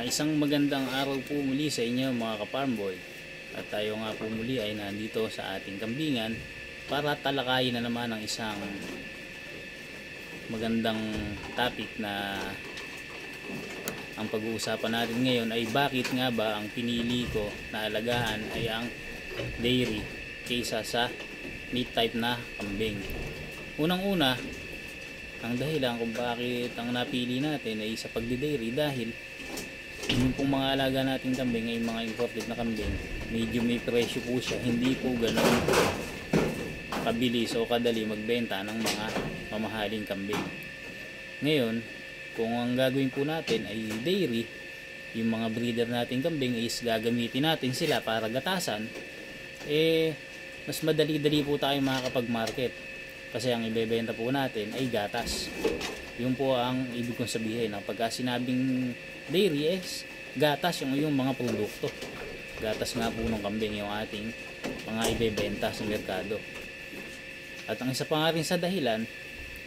Isang magandang araw po muli sa inyo mga ka-farm boy. At tayo nga po muli ay nandito sa ating kambingan para talakayin na naman ang isang magandang topic na ang pag-uusapan natin ngayon ay bakit nga ba ang pinili ko na alagaan ay ang dairy kaysa sa meat type na kambing. Unang-una, ang dahilan kung bakit ang napili natin ay sa pagdi-dairy dahil yung pong mga alaga nating kambing ay mga imported na kambing, medyo may presyo po siya, hindi po ganoon kabilis o kadali magbenta ng mga mamahaling kambing. Ngayon, kung ang gagawin po natin ay dairy, yung mga breeder nating kambing is gagamitin natin sila para gatasan, mas madali-dali po tayo makakapag-market kasi ang ibebenta po natin ay gatas. Yun po ang ibig kong sabihin. Ang pagka sinabing dairy is gatas yung mga produkto. Gatas nga po ng kambing yung ating mga ibebenta sa merkado. At ang isa pa nga rin sa dahilan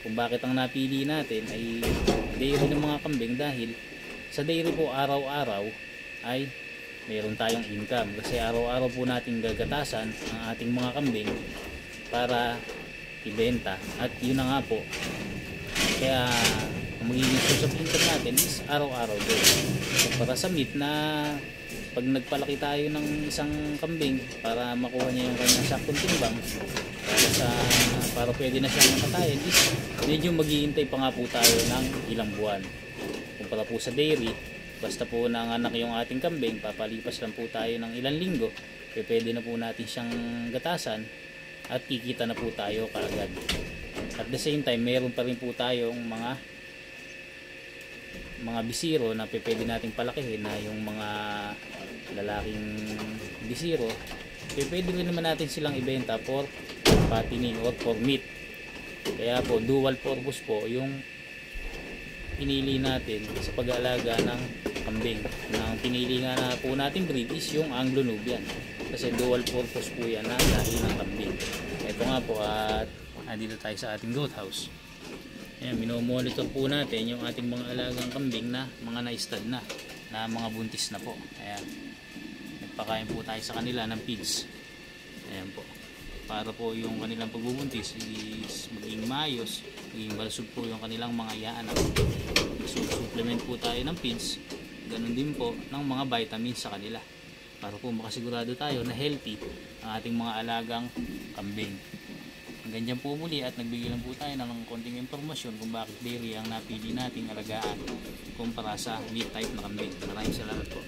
kung bakit ang napili natin ay dairy ng mga kambing dahil sa dairy po araw-araw ay meron tayong income kasi araw-araw po natin gagatasan ang ating mga kambing para ibenta at yun na nga po. Kaya ang magiging source of income natin is araw-araw din. So, para sa meat na pag nagpalaki tayo ng isang kambing para makuha niya yung kanyang saktong timbang para pwede na siyang makatayin is medyo maghihintay pa nga po tayo ng ilang buwan. Kumpara po sa dairy, basta po nanganak yung ating kambing, papalipas lang po tayo ng ilang linggo, pwede na po natin siyang gatasan at kikita na po tayo kaagad. At the same time, meron pa rin po tayong mga bisiro na pwede nating palakihin na yung mga lalaking bisiro, pwede rin naman natin silang ibenta for fattening or for meat. Kaya po dual purpose po yung pinili natin sa pag-aalaga ng kambing. Ang pinili nga na po natin breed is yung Anglo-Nubian kasi dual purpose po yan na lahi ng kambing. Ito nga po at dito tayo sa ating goat house. Ayan, minomonitor po natin yung ating mga alagang kambing na mga na-stud na mga buntis na po. Ayan, nagpakain po tayo sa kanila ng feeds. Ayan po, para po yung kanilang pagbubuntis is maging maayos, maging malusog po yung kanilang mga iaanak. So supplement po tayo ng feeds, ganun din po ng mga vitamins sa kanila para po makasigurado tayo na healthy ang ating mga alagang kambing. Ganyan po muli at nagbigay lang po tayo ng konting impormasyon kung bakit dairy ang napili nating alagaan kumpara sa meat type na kambing. Maraming salamat po.